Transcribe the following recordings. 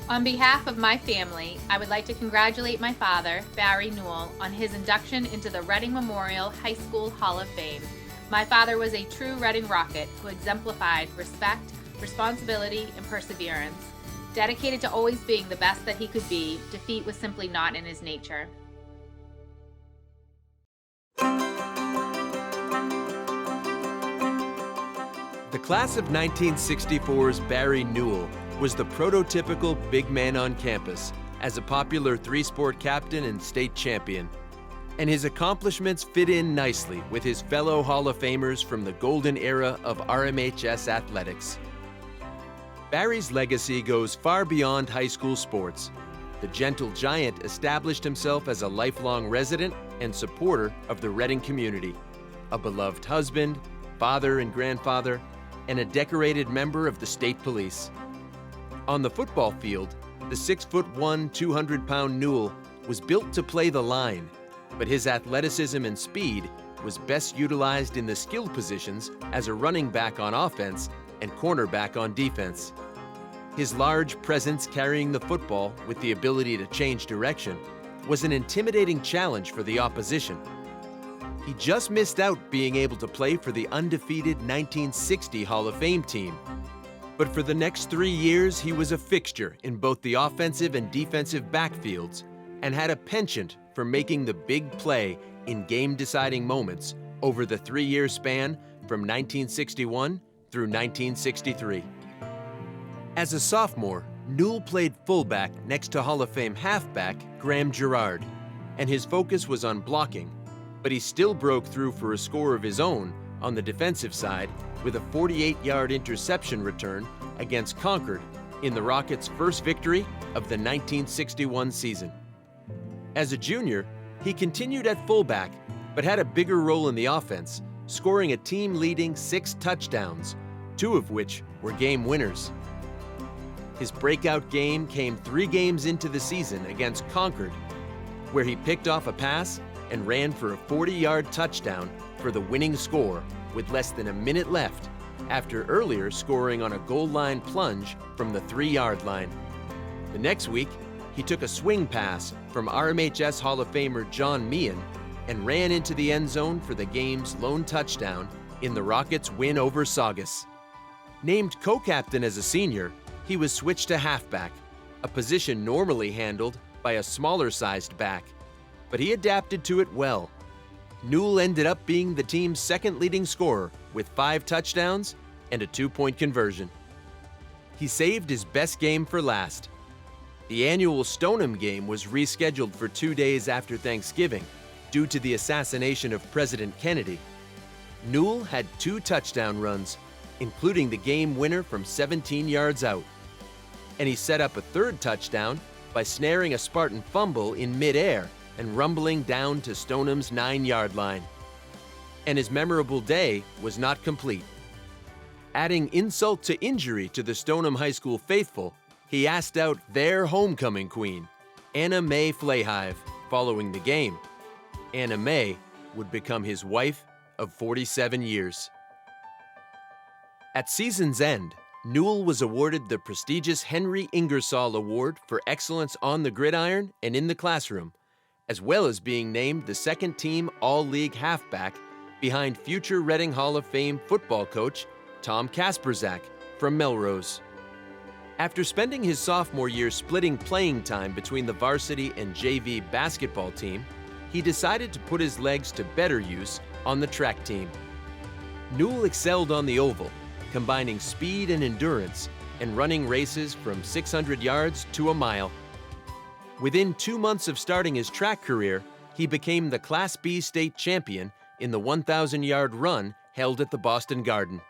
On behalf of my family, I would like to congratulate my father, Barry Newell, on his induction into the Reading Memorial High School Hall of Fame. My father was a true Reading Rocket who exemplified respect, responsibility, and perseverance. Dedicated to always being the best that he could be, defeat was simply not in his nature. The class of 1964's Barry Newell was the prototypical big man on campus as a popular three-sport captain and state champion. And his accomplishments fit in nicely with his fellow Hall of Famers from the golden era of RMHS athletics. Barry's legacy goes far beyond high school sports. The gentle giant established himself as a lifelong resident and supporter of the Reading community, a beloved husband, father and grandfather, and a decorated member of the state police. On the football field, the 6'1", 200-pound Newell was built to play the line, but his athleticism and speed was best utilized in the skill positions as a running back on offense and cornerback on defense. His large presence carrying the football with the ability to change direction was an intimidating challenge for the opposition. He just missed out being able to play for the undefeated 1960 Hall of Fame team. But for the next 3 years, he was a fixture in both the offensive and defensive backfields and had a penchant for making the big play in game-deciding moments over the 3-year span from 1961 through 1963. As a sophomore, Newell played fullback next to Hall of Fame halfback Graham Gerard, and his focus was on blocking, but he still broke through for a score of his own on the defensive side with a 48-yard interception return against Concord in the Rockets' first victory of the 1961 season. As a junior, he continued at fullback, but had a bigger role in the offense, scoring a team-leading 6 touchdowns, 2 of which were game winners. His breakout game came 3 games into the season against Concord, where he picked off a pass and ran for a 40-yard touchdown for the winning score with less than a minute left, after earlier scoring on a goal line plunge from the 3-yard line. The next week, he took a swing pass from RMHS Hall of Famer John Meehan and ran into the end zone for the game's lone touchdown in the Rockets' win over Saugus. Named co-captain as a senior, he was switched to halfback, a position normally handled by a smaller-sized back, but he adapted to it well. Newell ended up being the team's second leading scorer with 5 touchdowns and a 2-point conversion. He saved his best game for last. The annual Stoneham game was rescheduled for 2 days after Thanksgiving due to the assassination of President Kennedy. Newell had 2 touchdown runs, including the game winner from 17 yards out. And he set up a 3rd touchdown by snaring a Spartan fumble in midair and rumbling down to Stoneham's 9-yard line. And his memorable day was not complete. Adding insult to injury to the Stoneham High School faithful, he asked out their homecoming queen, Anna Mae Flahive, following the game. Anna Mae would become his wife of 47 years. At season's end, Newell was awarded the prestigious Henry Ingersoll Award for Excellence on the Gridiron and in the Classroom, as well as being named the second-team All-League halfback behind future Reading Hall of Fame football coach Tom Kasperzak from Melrose. After spending his sophomore year splitting playing time between the varsity and JV basketball team, he decided to put his legs to better use on the track team. Newell excelled on the oval, combining speed and endurance and running races from 600 yards to a mile. Within 2 months of starting his track career, he became the Class B state champion in the 1,000-yard run held at the Boston Garden.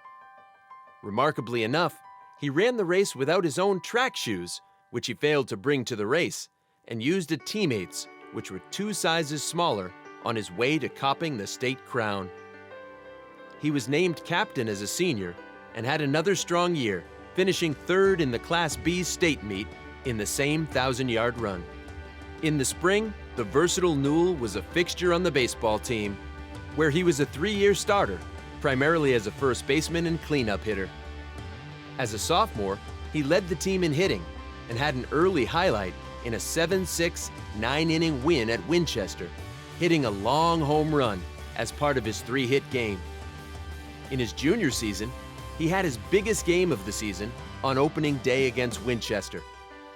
Remarkably enough, he ran the race without his own track shoes, which he failed to bring to the race, and used a teammate's, which were 2 sizes smaller, on his way to copping the state crown. He was named captain as a senior and had another strong year, finishing 3rd in the Class B state meet in the same 1,000-yard run. In the spring, the versatile Newell was a fixture on the baseball team, where he was a 3-year starter, primarily as a first baseman and cleanup hitter. As a sophomore, he led the team in hitting, and had an early highlight in a 7-6, 9-inning win at Winchester, hitting a long home run as part of his 3-hit game. In his junior season, he had his biggest game of the season on opening day against Winchester,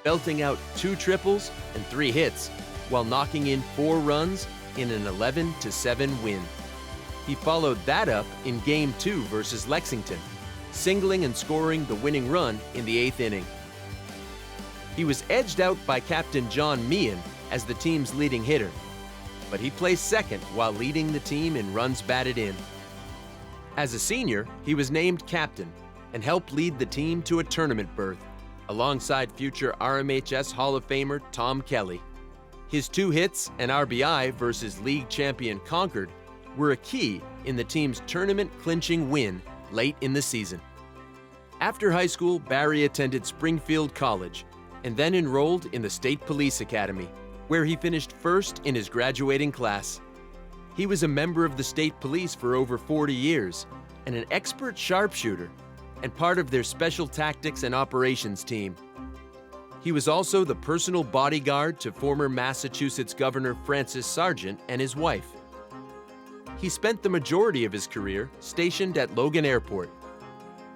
belting out 2 triples and 3 hits while knocking in 4 runs in an 11-7 win. He followed that up in Game 2 versus Lexington, singling and scoring the winning run in the 8th inning. He was edged out by captain John Meehan as the team's leading hitter, but he placed second while leading the team in runs batted in. As a senior, he was named captain and helped lead the team to a tournament berth, alongside future RMHS Hall of Famer Tom Kelly. His 2 hits and RBI versus league champion Concord were a key in the team's tournament-clinching win late in the season. After high school, Barry attended Springfield College and then enrolled in the State Police Academy, where he finished first in his graduating class. He was a member of the State Police for over 40 years and an expert sharpshooter and part of their special tactics and operations team. He was also the personal bodyguard to former Massachusetts Governor Francis Sargent and his wife. He spent the majority of his career stationed at Logan Airport,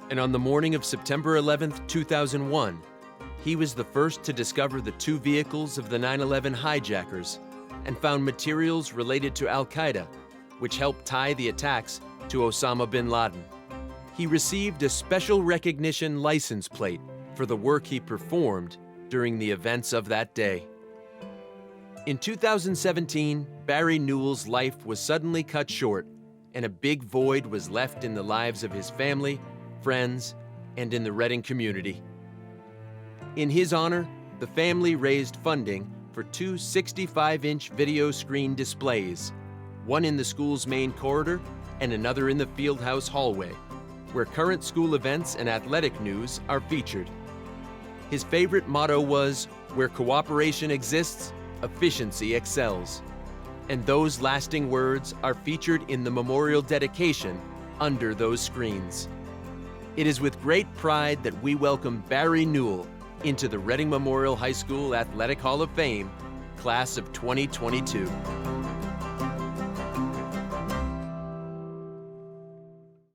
and on the morning of September 11, 2001, he was the first to discover the 2 vehicles of the 9/11 hijackers and found materials related to Al-Qaeda, which helped tie the attacks to Osama bin Laden. He received a special recognition license plate for the work he performed during the events of that day. In 2017, Barry Newell's life was suddenly cut short, and a big void was left in the lives of his family, friends, and in the Reading community. In his honor, the family raised funding for 2 65-inch video screen displays, one in the school's main corridor and another in the fieldhouse hallway, where current school events and athletic news are featured. His favorite motto was, "Where cooperation exists, efficiency excels." And those lasting words are featured in the memorial dedication under those screens. It is with great pride that we welcome Barry Newell into the Reading Memorial High School Athletic Hall of Fame, class of 2022.